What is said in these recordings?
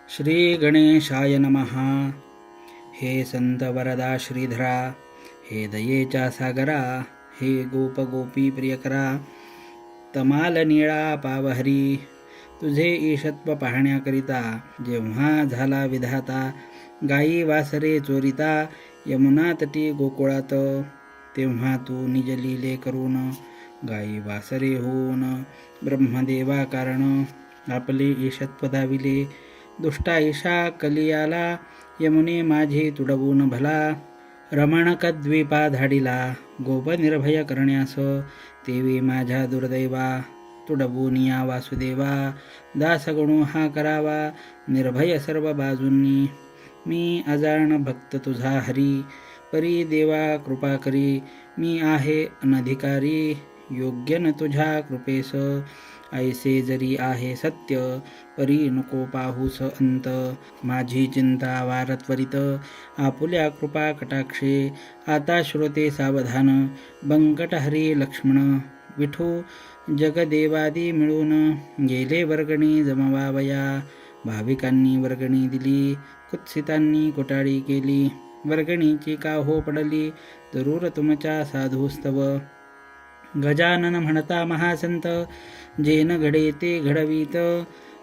श्री गणेशाय नमः. हे संत वरदा श्रीधरा, हे दयेच्या सागरा, हे गोप गोपी प्रियकरा, तमाल निळा पावहरी, तुझे ईशत्व पाहण्याकरिता जेव्हा झाला विधाता, गायी वासरे चोरिता यमुना तटी गोकुळात, तेव्हा तू निज लीले करून गायी वासरे होऊन ब्रह्मदेवा कारण आपले ईशत्व दाविले. दुष्टा ईशा कलियाला यमुने माझे तुडवून भला, रमणकद्वीपा धाडिला गोप निर्भय करण्यास, तेवी माझ्या दुर्दैवा तुडवून या वासुदेवा, दासगणू हा करावा निर्भय सर्व बाजूंनी. मी अजाण भक्त तुझा हरी, परी देवा कृपा करी, मी आहे अनधिकारी योग्य न तुझ्या कृपेस. ऐसे जरी आहे सत्य परी नको पाहूस अंत, माझी चिंता वार त्वरित आपुल्या कृपा कटाक्षे. आता श्रोते सावधान बंकट हरी लक्ष्मण, विठू जगदेवादी मिळून गेले वर्गणी जमवावया. भाविकांनी वर्गणी दिली, कुत्सितांनी कोटाळी केली, वर्गणीची का हो पडली जरूर तुमच्या साधूस्तव. गजानन म्हणता महासंत, जेन घडे ते घडवीत,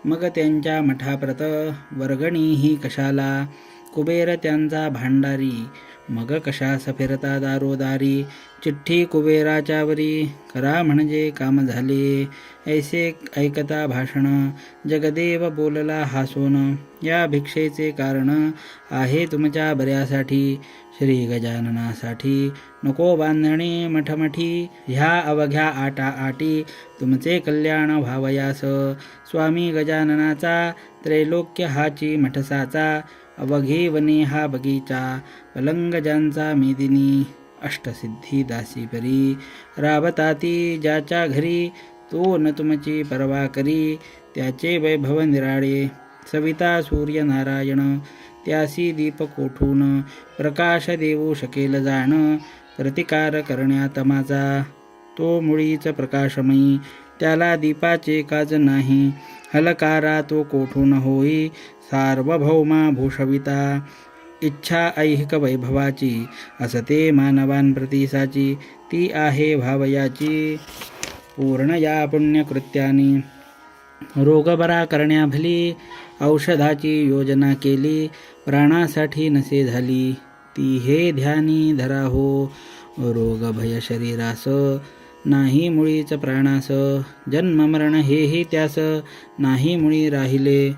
मग त्यांच्या मठाप्रत वर्गणी ही कशाला. कुबेर त्यांचा भांडारी, मग कशास फिरता दारोदारी. चिठ्ठी कुबेराच्या वरी, करा म्हणजे काम झाले. ऐसे ऐकता भाषण जगदेव बोलला हासून, या भिक्षेचे कारण आहे तुमच्या बऱ्यासाठी. श्री गजाननासाठी नको बांधणे मठमठी, ह्या अवघ्या आटा आटी तुमचे कल्याण व्हावयास. स्वामी गजाननाचा त्रैलोक्य हाची मठसाचा, अवघे वने हा बगीचा पलंग ज्यांचा मेदिनी. अष्टसिद्धी दासी परी राबताती ज्याच्या घरी, तो न तुमची परवा करी त्याचे वैभव निराळे. सविता सूर्य नारायण त्यासी दीप कोठून, प्रकाश देऊ शकेल जाण प्रतिकार करण्यात माझा. तो मुळीच प्रकाशमयी त्याला दीपाचे काज नाही, हलकारा तो कोठून होई सार्वभौमा भूषविता. इच्छा ऐहिक वैभवाची असते मानवांप्रतीसाची, ती आहे भावयाची पूर्ण या पुण्यकृत्यानी. रोग बरा करण्याभली औषधाची योजना केली, प्राणासाठी नसे झाली ती हे ध्यानी धरा हो. रोग भय शरीरास नाही मुळीच प्राणास, जन्म मरण हेही त्यास नाही मुळी राहिले.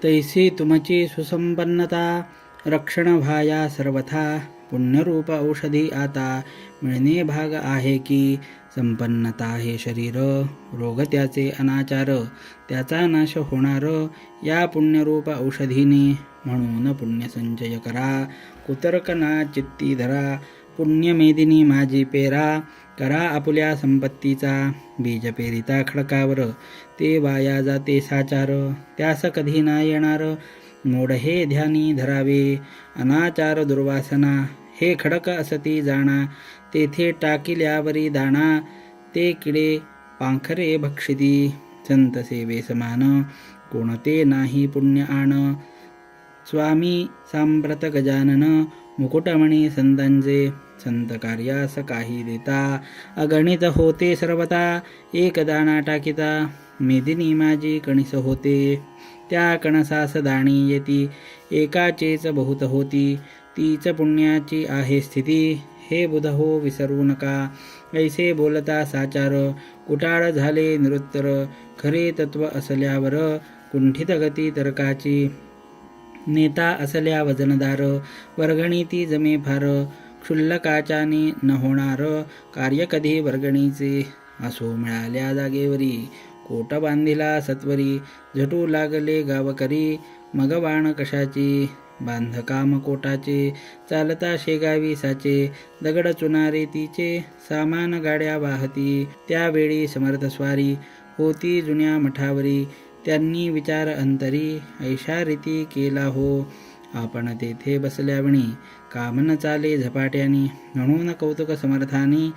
तैसी तुमची सुसंपन्नता रक्षण व्हाया सर्वथा, पुण्यरूप औषधी आता मिळणे भाग आहे की. संपन्नता हे शरीर रोग त्याचे अनाचार, त्याचा नाश होणार या पुण्यरूप औषधीने. म्हणून पुण्यसंचय करा कुतर्क ना चित्ती धरा, पुण्यमेदिनी माझी पेरा करा आपुल्या संपत्तीचा. बीज पेरिता खडकावर ते वाया जाते साचार, त्यास कधी ना येणार मोड हे ध्यानी धरावे. अनाचार दुर्वासना हे खडक असती जाणा, तेथे टाकिल्यावरी दाणा ते किडे पाखरे भक्षिती. संत सेवे समान कोणते नाही पुण्य आण, स्वामी सांप्रत गजानन मुकुटमणी संतांचे. संत कार्यास काही देता अगणित होते सर्वता, एक दाणा टाकिता मेदिनी माझी कणिस होते. त्या कणसास दाणी येती एकाचेच बहुत होती, तीच पुण्याची आहे स्थिती. हे बुध हो विसरू नका ऐसे बोलता साचार, कुटाळ झाले निरुत्तर खरे तत्व असल्यावर. कुंठित गती तर्काची नेता असल्या वजनदार, वर्गणी ती जमे फार क्षुल्लकाच्याने न होणार कार्य कधी वर्गणीचे. असो मिळाल्या जागेवरी कोट बांधिला सत्वरी, झटू लागले गावकरी मग वाण कशाची. बांधकाम कोटाचे चालता शेगावी साचे, दगड चुनारे तिचे सामान गाड्या वाहती. त्यावेळी समर्थ स्वारी होती जुन्या मठावरी, त्यांनी विचार अंतरी ऐशा रीती केला हो. आपण तेथे बसल्यावणी काम न चाले झपाट्यानी, म्हणून कौतुक समर्थानी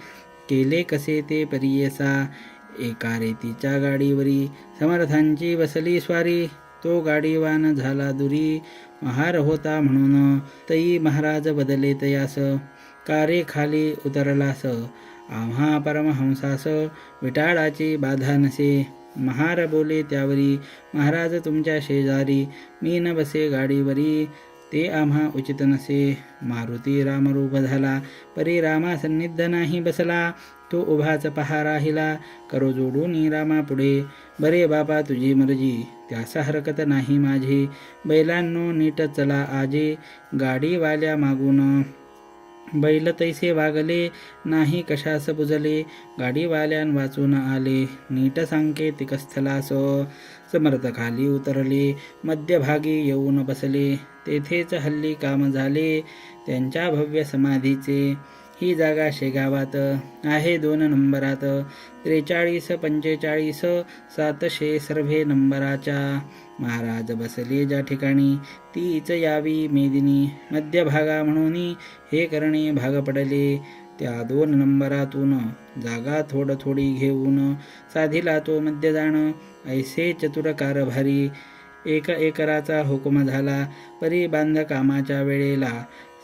केले कसे ते परियेसा. एका रेतीच्या गाडीवरी समर्थांची बसली स्वारी, तो गाडीवान झाला दुरी, महार होता म्हणून तई महाराज बदले तयास, कारे खाली उतरलास आम्हा परमहंसास, विटाळाची बाधा नसे. महार बोले त्यावरी, महाराज तुमच्या शेजारी, मी न बसे गाडीवरी, ते आम्हा उचित नसे. मारुती रामरूप झाला, परी रामा सन्निध नाही बसला, तो उभाच पहा राहिला, करो जोडून रामा पुढे. बरे बापा तुझी मर्जी, त्यास हरकत नाही माझी, बैलांनो नीट चला आजे, गाडीवाल्या मागून बैल तैसे वागले, नाही कशास बुजले, गाडीवाल्यान वाचून आले, नीट सांकेतिक स्थलास. समर्थ खाली उतरले, मध्यभागी येऊन बसले, तेथेच हल्ली काम झाले त्यांच्या भव्य समाधीचे. ही जागा शेगावात आहे 2 नंबरात, 43 45 700 सर्व्हे नंबराच्या. महाराज बसले ज्या ठिकाणी, तीच यावी मेदिनी, मध्यभागा म्हणून हे करणे भाग पडले. त्या 2 नंबरातून जागा थोडी घेऊन साधिला तो मध्य जाण, ऐसे चतुर कारभारी. 1 एकराचा हुकुम झाला, परी बांधकामाच्या वेळेला,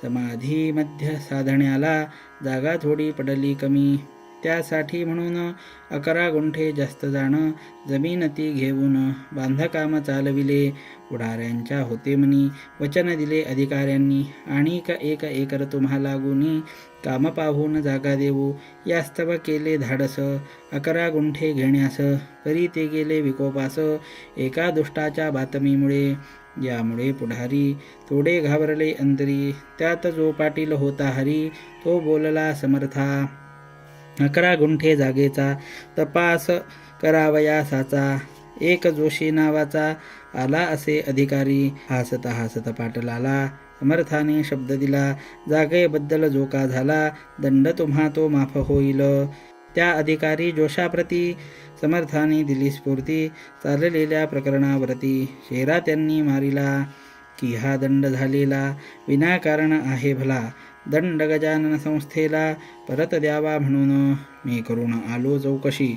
समाधी मध्य साधण्याला जागा थोडी पडली कमी. त्यासाठी म्हणून 11 गुंठे जास्त जाणं जमीन ती घेऊन बांधकाम चालविले. पुढाऱ्यांच्या होते मनी वचन दिले अधिकाऱ्यांनी, आणि 1 एकर तुम्हाला गुणी, काम पाहून जागा देऊ. यास्तव केले धाडस 11 गुंठे घेण्यास, परी ते गेले विकोपास एका दुष्टाच्या बातमीमुळे. यामुळे पुढारी थोडे घाबरले अंतरी, त्यात जो पाटील होता हरी, तो बोलला समर्था, 11 गुंठे जागेचा तपास करावयासाचा. एक जोशी नावाचा आला असे अधिकारी, हसता हसता पाटलाला समर्थाने शब्द दिला, जागेबद्दल जो का झाला, दंड तुम्हा तो माफ होईल. त्या अधिकारी जोशाप्रती समर्थाने दिली स्फूर्ती, चाललेल्या प्रकरणावरती शेरा त्यांनी मारिला, की हा दंड झालेला विनाकारण आहे भला. दंड गजानन संस्थेला परत द्यावा म्हणून मी करून आलो चौकशी,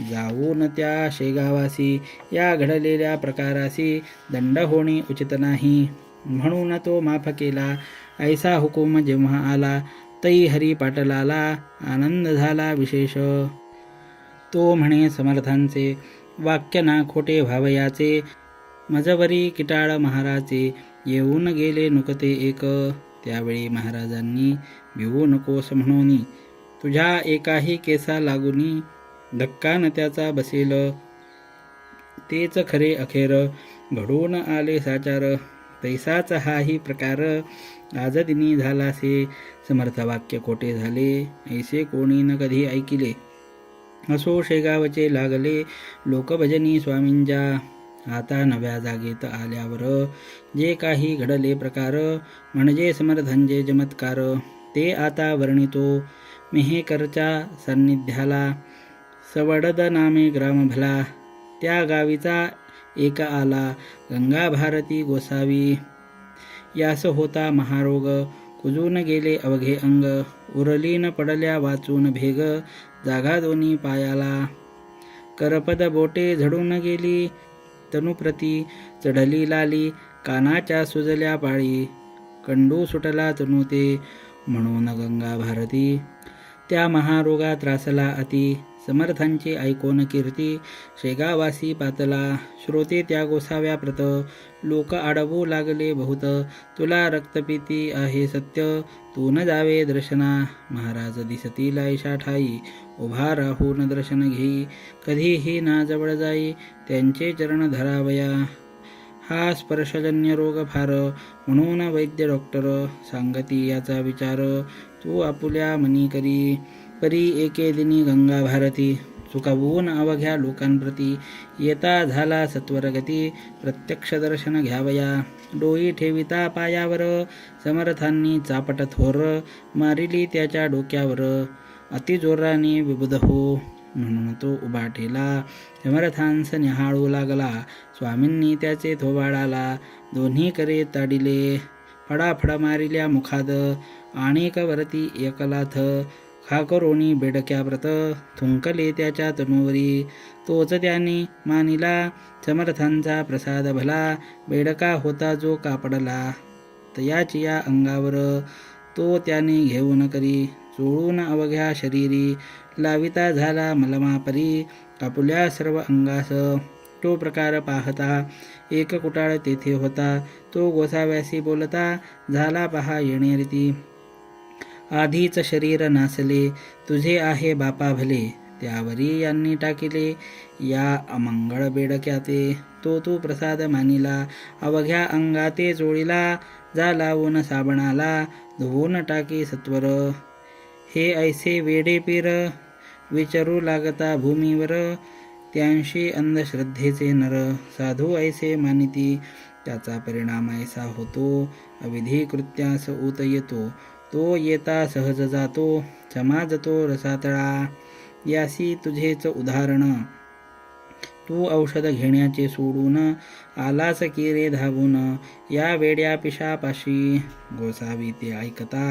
जाऊन त्या शेगावासी या घडलेल्या प्रकारासी दंड होणे उचित नाही, म्हणून तो माफ केला. ऐसा हुकूम जेव्हा आला, तै हरी पाटलाला आनंद झाला विशेष. तो म्हणे समर्थांचे वाक्य ना खोटे व्हावयाचे, मजवरी किटाळ महाराचे, येऊन गेले नुकते एक. त्यावेळी महाराजांनी भिवू नकोस म्हणून, तुझ्या एकाही केसा लागुनी, धक्का न त्याचा बसेल, तेच खरे अखेर, घडून आले साचार. तैसाच हाही प्रकार आज दिनी झालासे, समर्थ वाक्य खोटे झाले, ऐसे कोणी न कधी ऐकिले. असो शेगावचे लागले लोकभजनी स्वामींच्या, आता नव्या जागेत आल्यावर जे काही घडले प्रकार, म्हणजे समर्थांचे चमत्कार, ते आता वर्णितो. मेहेकरच्या सान्निध्याला सवडद नामे ग्राम भला, त्या गावीचा एक आला गंगा भारती गोसावी. यास होता महारोग, कुजून गेले अवघे अंग, उरलीन पडल्या वाचून भेग, जागा दोन्ही पायाला. करपद बोटे झडून गेली, तनुप्रती चढली लाली, कानाच्या सुजल्या पाळी, कंडू सुटला तनू ते, म्हणून गंगा भारती. त्या महारोगा त्रासला अति, समर्थांची ऐकोन कीर्ती, शेगावासी पातला. श्रोते त्या गोसाव्या प्रत, लोक आडवू लागले बहुत, तुला रक्तपिती आहे सत्य, तू न जावे दर्शना. महाराज दिसतील ऐशा ठाई, उभा राहून दर्शन घेई, कधीही ना जवळ जाई, त्यांचे चरण धरावया. हा स्पर्शजन्य रोग फार, म्हणून वैद्य डॉक्टर सांगती याचा विचार, तू आपुल्या मनी करी. परी एके दिनी गंगा भारती, चुकावून अवघ्या लोकांप्रती, येता झाला सत्वरगती, प्रत्यक्ष दर्शन घ्यावया. डोई ठेविता पायावर, समर्थांनी चापट थोर, मारिली त्याच्या डोक्यावर, अतिजोराने विबुध हो, म्हणून तो उभा ठेला. समर्थांस निहाळू लागला, स्वामींनी त्याचे थोबाडाला, दोन्ही करे ताडिले, फडाफड मारिल्या मुखाद, आणिक वरती एकलाथ, खाकरोनी बेडक्या व्रत थुंकले त्याच्या तनुवरी. तोच त्याने मानिला समर्थांचा प्रसाद भला. बेडका होता जो कापडला तयाची या अंगावर. तो त्याने घेऊन करी चोळून अवघ्या शरीरी. लाविता झाला मलमापरी आपुल्या सर्व अंगास. तो प्रकार पाहता एक कुटाळ तेथे होता. तो गोसाव्यासी बोलता झाला पहा येणे रीती. आधीच शरीर नासले तुझे आहे बापा भले. त्यावरी यांनी टाकिले या अमंगळ बेडक्याते. तो तू प्रसाद मानिला अवघ्या अंगाते चोळीला. जा लावून साबणाला धुवून टाकी सत्वर. हे ऐसे वेडे पीर विचारू लागता भूमीवर. त्यांशी अंधश्रद्धेचे नर साधू ऐसे मानिती. त्याचा परिणाम ऐसा होतो अविधी कृत्यास ऊत येतो. तो येता सहज जातो समाजतो रसातळा. यासी तुझेच उदाहरण तू औषध घेण्याचे सोडून आलास की रे धावून. या वेड्या पिशापाशी गोसावी ते ऐकता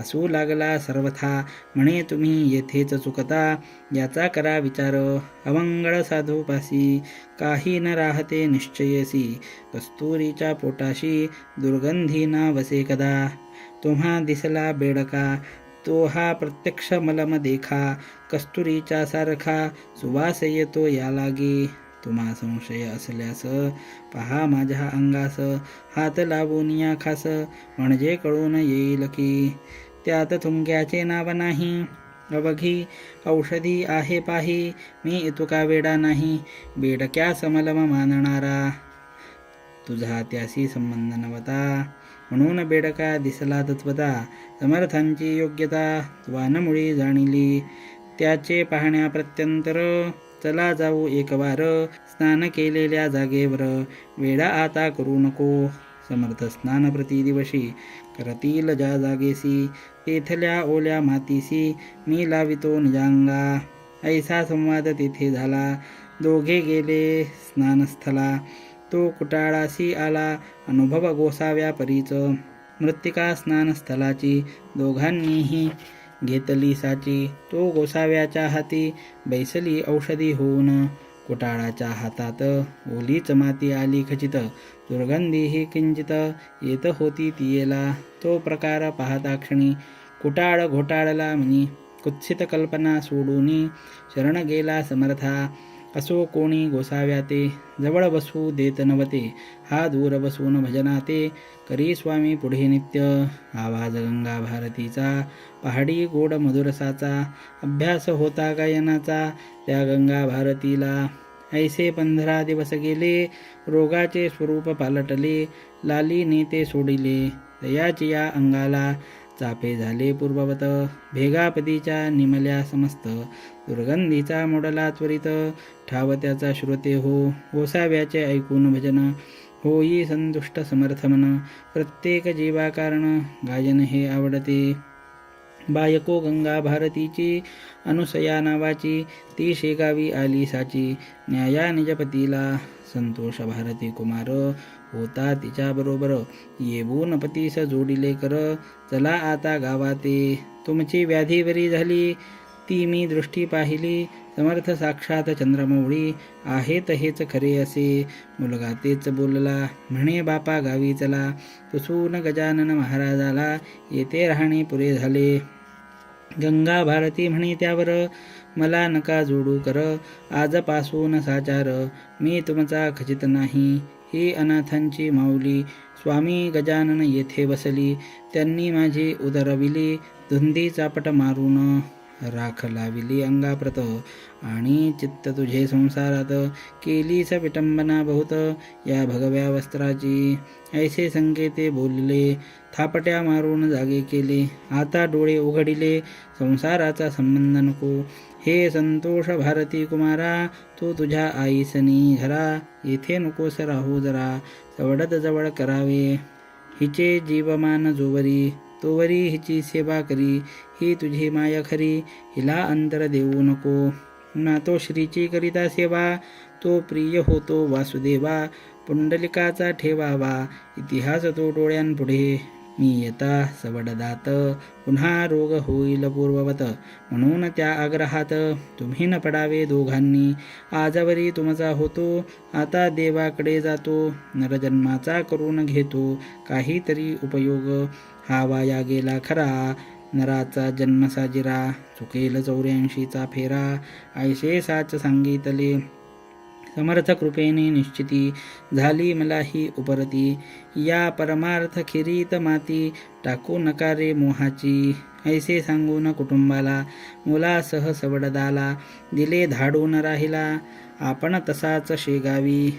हसू लागला सर्वथा. म्हणे तुम्ही येथेच चुकता याचा करा विचार. अमंगळ साधूपाशी काही न राहते निश्चयसी. कस्तुरीच्या पोटाशी दुर्गंधी ना वसे कदा. तुम्हा दिसला बेडका तो हा प्रत्यक्ष मलम देखा. कस्तुरीच्या सारखा सुवास येतो या लागी. तुम्हा संशय असल्यास पहा माझ्या अंगास. हात लावून या खास म्हणजे कळून येईल की. त्यात थुंक्याचे नाव नाही अवघी औषधी आहे पाही. मी इतुका वेडा नाही बेडक्यास मलम मानणारा. तुझा त्याशी संबंध नव्हता म्हणून बेडका दिसला तत्वता. समर्थांची योग्यता वानमुळी जाणिली. त्याचे पाहण्या प्रत्यंतर चला जाऊ एकवार. स्नान केलेल्या जागेवर वेडा आता करू नको. समर्थ स्नान प्रति दिवशी करतील ज्या जागेसी. तेथल्या ओल्या मातीसी मी लावितो निजांगा. ऐसा संवाद तेथे झाला. दोघे गेले स्नानस्थला. तो कुटाळासी आला अनुभव गोसाव्या परीच. मृत्तिका स्नानस्थलाची दोघांनीही घेतली साची. तो गोसाव्याच्या हाती बैसली औषधी होऊन. कुटाळाच्या हातात ओलीच माती आली खचित. दुर्गंधीही किंचित येत होती तियेला. तो प्रकार पाहता क्षणी कुटाळ घोटाळला मनी. कुत्सित कल्पना सोडूनी शरण गेला समर्था. असो कोणी गोसाव्याते जवळ बसू देत नव्हते. हा दूर बसून भजनाते करी स्वामी पुढे नित्य. आवाज गंगा भारतीचा पहाडी गोड मधुरसाचा. अभ्यास होता गायनाचा त्या गंगा भारतीला. ऐसे 15 दिवस गेले रोगाचे स्वरूप पालटले. लाली नेते सोडिले तयाची या अंगाला. चापे झाले पूर्ववत भेगापदीच्या निमल्या समस्त. दुर्गंधीचा मोडला त्वरित ठाव त्याचा श्रोते हो. गोसाव्याचे ऐकून भजन होई संतुष्ट समर्थमन. प्रत्येक जीवाकारण गायन हे आवडते. बायको गंगा भारतीची अनुसया नावाची. ती शेगावी आली साची. न्याया निजपतीला संतोष भारती कुमार होता तिच्या बरोबर. येऊन पतीस जोडिले कर चला आता गावाते. तुमची व्याधी बरी झाली ती मी दृष्टी पाहिली. समर्थ साक्षात चंद्रमौळी आहेत हेच खरे असे. मुलगा तेच बोलला म्हणे बापा गावी चला. पुसून गजानन महाराजाला येथे राहणे पुरे झाले. गंगा भारती म्हणे त्यावर मला नका जोडू कर. आजपासून साचार मी तुमचा खचित नाही. ही अनाथांची माऊली स्वामी गजानन येथे बसली. त्यांनी माझी उदरविली. धुंदी चापट मारून राख लाविली अंगाप्रत. आणि चित्त तुझे संसारात केलीस विटंबना बहुत. या भगव्या वस्त्राची ऐसे संकेते बोलले. थापट्या मारून जागे केले. आता डोळे उघडिले संसाराचा संबंध नको. हे संतोष भारती कुमारा तू तुझ्या आईसनी घरा. येथे नकोस राहू जरा जवळत जवळ करावे. हिचे जीवमान जोवरी तोवरी हिची सेवा करी. ही तुझी माया खरी हिला अंतर देऊ नको. मातोश्रीची करिता सेवा तो प्रिय होतो वासुदेवा. पुंडलिकाचा ठेवावा इतिहास तो डोळ्यांपुढे. मी येता सवडदात पुन्हा रोग होईल पूर्ववत. म्हणून त्या आग्रहात तुम्ही न पडावे दोघांनी. आजवरी तुमचा होतो आता देवाकडे जातो. नरजन्माचा करून घेतो काहीतरी उपयोग. हा वाया गेला खरा नराचा जन्म साजिरा. चुकेल 84चा फेरा ऐसे साच सांगितले. समर्थ कृपेने निश्चिती झाली मलाही उपरती. या परमार्थ खिरीत माती टाकू नका रे मोहाची. ऐसे सांगून कुटुंबाला मुलासह सवडदाला दिले धाडून राहिला. आपण तसाच शेगावी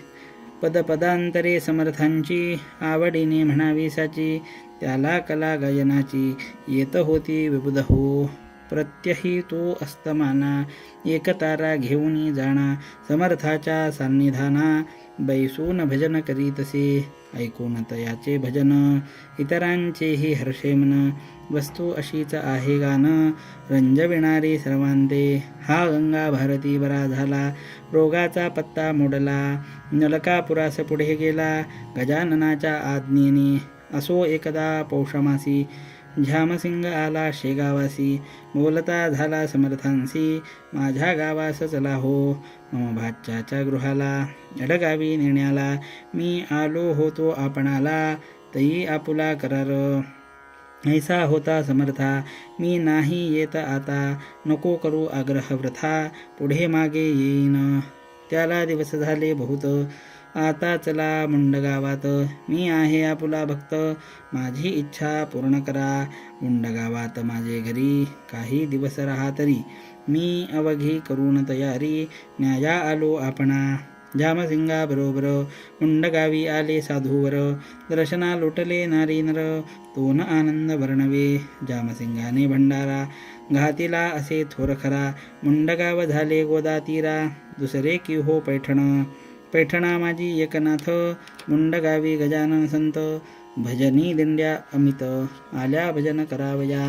पदपदांतरे समर्थांची आवडीने म्हणावी साची. त्याला कला गायनाची येत होती विबुध हो. प्रत्यही तो अस्तमाना एक तारा घेऊन जाणा. समर्थाच्या सान्निधाना बैसून भजन करीतसे. ऐकून तयाचे भजन इतरांचेही हर्षे मन. वस्तू अशीच आहे गान रंजविणारी सर्वांते. हा गंगा भारती बरा झाला रोगाचा पत्ता मोडला. नलकापुरास पुढे गेला गजाननाच्या आज्ञेने. असो एकदा पौषमासी झामसिंग आला शेगावासी. बोलता झाला समर्थांसी माझ्या गावास चला हो. मम भाच्याच्या गृहाला अडगावी नेण्याला मी आलो होतो आपणाला. तई आपुला करार ऐसा होता समर्था मी नाही येत आता. नको करू आग्रह वृथा पुढे मागे येईन. त्याला दिवस झाले बहुत आता चला मुंडगावात. मी आहे आपुला भक्त माझी इच्छा पूर्ण करा. मुंडगावात माझे घरी काही दिवस राहा तरी. मी अवघी करून तयारी न्याया आलो आपणा. जामसिंगा बरोबर मुंडगावी आले साधूवर. दर्शना लोटले नारी नर तोन आनंद वर्णवे. जामसिंगाने भंडारा घातिला असे थोर खरा. मुंडगाव झाले गोदातीरा दुसरे की हो पैठण. पैठणा माझी एकनाथ मुंडगावी गजानन संत. भजनी दिंड्या अमित आल्या भजन करावया.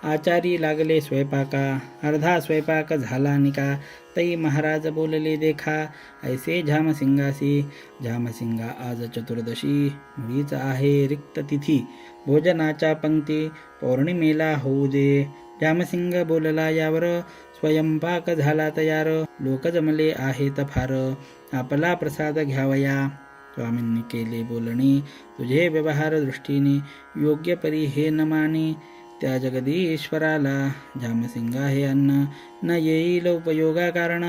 आचारी लागले स्वयंपाका अर्धा स्वयंपाक झाला निका. तई महाराज बोलले देखा ऐसे झामसिंगासी. झामसिंगा आज चतुर्दशी मुळीच आहे रिक्त तिथी. भोजनाच्या पंक्ती पौर्णिमेला होऊ दे. झामसिंग बोलला यावर स्वयंपाक झाला तयार. लोक जमले आहेत फार आपला प्रसाद घ्यावया. स्वामींनी केले बोलणे तुझे व्यवहार दृष्टीने. योग्य परी हे न माने त्या जगदीश्वराला. झामसिंगा हे अन्न न येईल उपयोगा कारण.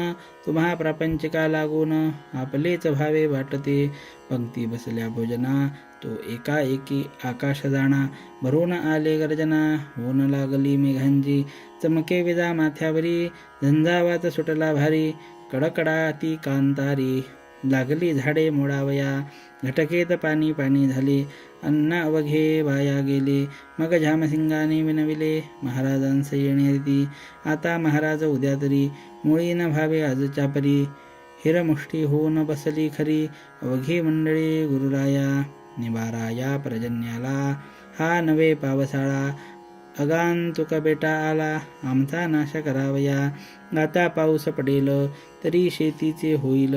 तुम्हा प्रापंचिका लागून आपलेच भावे वाटते. पंक्ती बसल्या भोजना तो एकाएकी आकाश जाणा. भरून आले गर्जना होऊन लागली मेघांची. चमके विजा माथ्यावरी झंझावात सुटला भारी. कडकडाती कांतारी लागली झाडे मोडावया. घटकेत पाणी पाणी झाले अन्न अवघे वाया गेले. मग झामसिंगाने विनविले महाराजांस येण्यारीती. आता महाराज उद्या तरी मुळी न भावे आजच्या परी. हिरमुष्टी होऊन बसली खरी अवघी मंडळी गुरुराया. निवाराया पर्जन्याला हा नवे पावसाळा. अगांतुक बेटा आला आमचा नाश करावया. आता पाऊस पडेल तरी शेतीचे होईल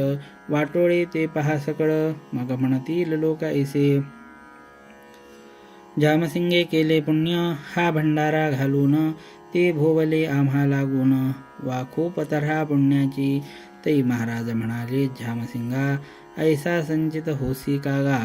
वाटोळे ते पहा सकळ. मग म्हणतील लोक ऐसे झामसिंगे केले पुण्य. हा भंडारा घालून ते भोवले आम्हा लागून. वा खूप तऱ्हा पुण्याची. तै महाराज म्हणाले झामसिंगा ऐसा संचित होसी कागा.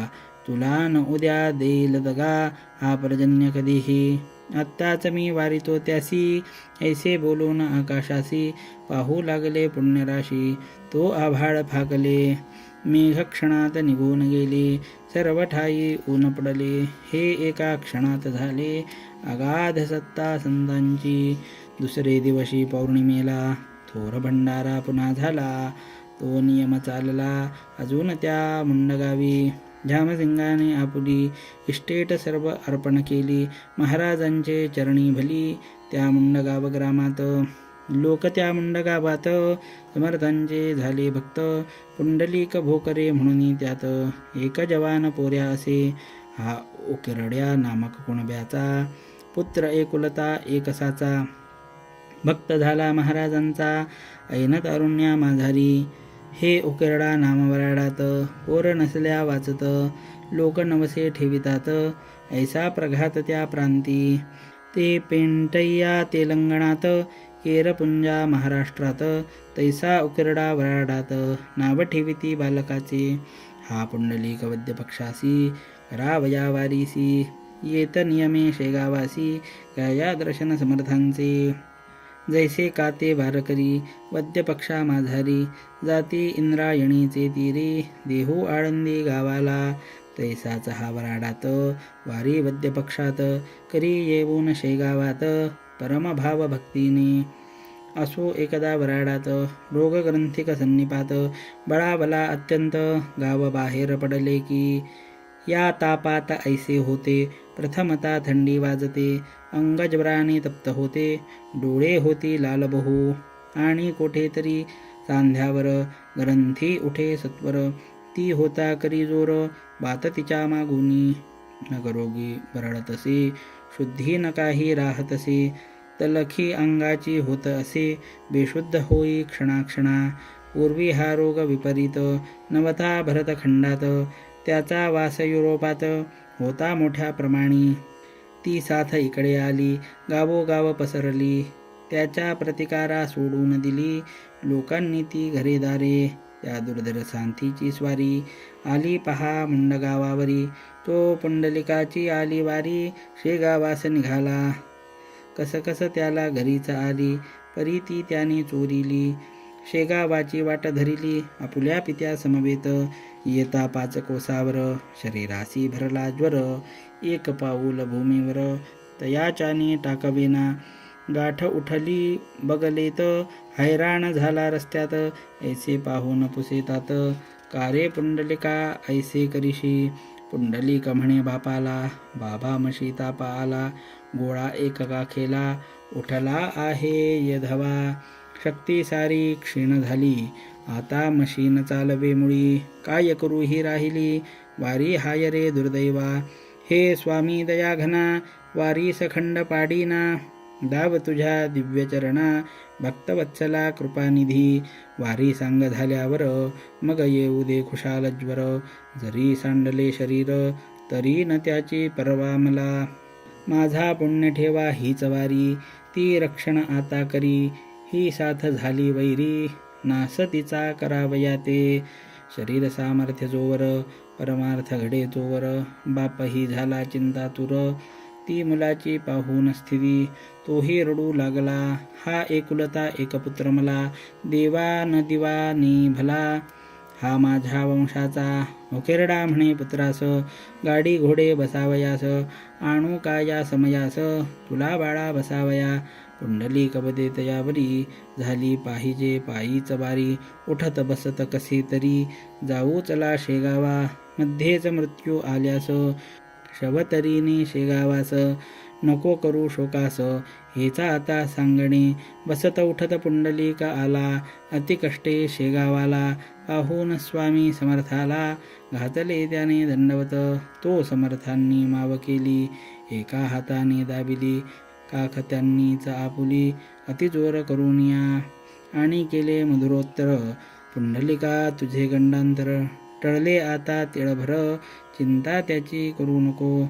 तुला न उद्या देईल दगा हा पर्जन्य कधीही. आत्ताच मी वारितो त्यासी. ऐसे बोलून आकाशासी पाहू लागले पुण्यराशी. तो आभाळ फाकले मेघ क्षणात निघून गेले. सर्व ठाई ऊन पडले हे एका क्षणात झाले. अगाध सत्ता संतांची. दुसरे दिवशी पौर्णिमेला थोर भंडारा पुन्हा झाला. तो नियम चालला अजून त्या मुंडगावी. झामसिंगाने आपुली इस्टेट सर्व अर्पण केली. महाराजांचे चरणी भली त्या मुंडगाव ग्रामात. लोक त्या मुंडगावात समर्थांचे झाले भक्त. पुंडलिक भोकरे म्हणून त्यात एक जवान पोऱ्या असे. हा उकिरड्या नामक कुणब्याचा पुत्र एकुलता एकसाचा. भक्त झाला महाराजांचा ऐन तारुण्या माझारी. हे उकिरडा नाम वराडात, पोर नसल्या वाचत, लोक नवसे ठेवितात, ऐसा प्रघात त्या प्रांती. ते पेंटय्या तेलंगणात, केरपुंजा महाराष्ट्रात, तैसा उकिरडा वराडात, नाव ठेविती बालकाचे. हा पुंडलिक वद्य पक्षासी, करावया वारीसी, येत नियमे शेगावासी, कया दर्शन समर्थांचे. जैसे काते वारकरी, वद्य पक्षा माझारी, जाती इंद्रायणीचे तीरी, देहू आळंदी गावाला, तैसाच हा वराडात, वारी वद्य पक्षात, करी येऊन शेगावात, परमभाव भक्तीने. असो एकदा वराडात, रोगग्रंथिक सन्निपात, बळाबला अत्यंत, गाव बाहेर पडले की, या तापात ऐसे होते, प्रथमता थंडी वाजते, अंग ज्वराने तप्त होते, डोळे होती लाल बहु, आणि कोठेतरी सांध्यावर ग्रंथी उठे सत्वर, ती होता करी जोर, बात तिच्या मागुनी. नगरोगी बरळतसे, शुद्धी न काही राहतसे, तलखी अंगाची होत असे, बेशुद्ध होई क्षणाक्षणा. पूर्वी हा रोग विपरीत, नवता भरतखंडात, त्याचा वास युरोपात, होता मोठ्या प्रमाणी. ती साथ इकडे आली, गावोगाव पसरली, त्याच्या प्रतिकारा सोडून दिली, लोकांनी ती घरेदारे. त्या दुर्धर सांथीची स्वारी, आली पहा मुंडगावावरी, तो पुंडलिकाची आली वारी, शेगावास निघाला. कसकस त्याला घरीच आली, परी ती त्याने चोरिली, शेगावाची वाट धरिली, आपुल्या पित्या समवेत. येता 5 कोसावर, शरीरासी भरला ज्वर, एक पाऊल भूमीवर, तयाच्याने टाकवेना, गाठ उठली बगलेत, हैराण झाला रस्त्यात, ऐसे पाहून पुसेतात, कारे पुंडलिका ऐसे करीशी. पुंडलिक म्हणे बापाला, बाबा मशी ताप आला, गोळा एक काखेला, उठला आहे यधवा, शक्ती सारी क्षीण झाली, आता मशीन चालवे मुळी, काय करू ही राहिली, वारी हाय रे दुर्दैवा. हे स्वामी दयाघना, वारीस खंड पाडीना, दाव तुझ्या दिव्यचरणा, भक्तवत्सला कृपानिधी. वारी सांग झाल्यावर, मग येऊ दे खुशाल ज्वर, जरी सांडले शरीर, तरी न त्याची परवा मला. माझा पुण्य ठेवा हीच वारी, ती रक्षण आता करी, ही साथ झाली वैरी, नास तिचा करावया ते. शरीर सामर्थ्य जोवर, परमार्थ घडे जोवर, बापही झाला चिंतातुर, ती मुलाची पाहून स्थिती, तोही रडू लागला, हा एकुलता एक पुत्र मला, देवा न दिवा नी भला. हा माझ्या वंशाचा, उकिरडा म्हणे पुत्रास, गाडी घोडे बसावयास, आणू का या समयास, तुला बाळा बसावया. पुंडलिक वदे तयावरी, झाली पाहिजे पायीच वारी, उठत बसत कसे तरी, जाऊ चला शेगावा, मध्येच मृत्यू आल्यास, शवतरीने शेगावास, नको करू शोकास, हेचा आता सांगणे. बसत उठत पुंडलिक आला, अतिकष्टे शेगावाला, पाहून स्वामी समर्थाला, घातले त्याने दंडवत, तो समर्थांनी माव केली, एका हाताने दाबिली, काख त्यांनीच आपुली, अतिजोर करूनिया, आणि केले मधुरोत्तर, पुंडलिका तुझे गंडांतर, टळले आता तिळभर, चिंता त्याची करू नको.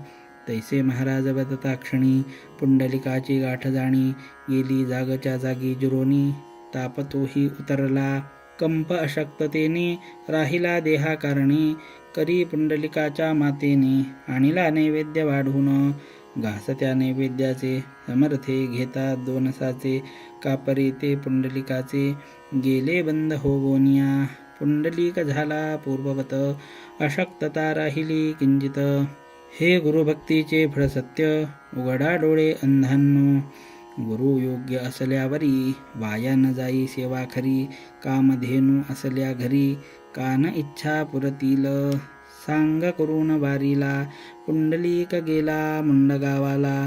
तैसे महाराज बदता क्षणी, पुंडलिकाची गाठ जाणी, गेली जागच्या जागी जिरोनी, ताप तोही उतरला, कंप अशक्ततेने, राहिला देहाकारणी, करी पुंडलिकाच्या मातेने, आणिला नैवेद्य वाढून, घास त्या नैवेद्याचे, समर्थे घेता 2 साचे, कापरी ते पुंडलिकाचे, गेले बंद होवोनिया. पुंडलिक झाला पूर्ववत, अशक्तता राहिली किंचित. हे गुरुभक्तीचे फळ सत्य, उघडा डोळे अंधांनो, गुरु योग्य असल्यावरी, वाया न जाई सेवा खरी, कामधेनू असल्या घरी, कान इच्छा पुरतील, सांग करून वारीला. पुंडलिक गेला मुंडगावाला,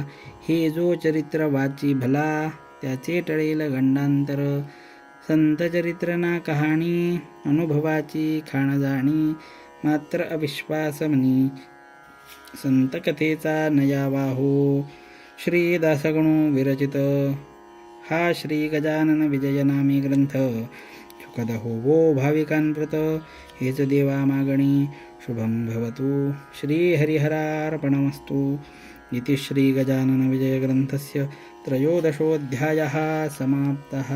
हे जो चरित्र वाची भला, त्याचे टळेल गंडांतर. संत चरित्र ना कहाणी, अनुभवाची खाण जाणी, मात्र अविश्वास मनी, संत कथेचा नयावा हो. श्री दासगणू विरचित. हा श्री गजानन विजय नामी ग्रंथ कद होवो भाविकांप्रत हेच देवा मागणी शुभं भवतु. श्रीहरिहरार्पणमस्तु. इति श्रीगजाननविजयग्रन्थस्य त्रयोदशोऽध्यायः समाप्तः.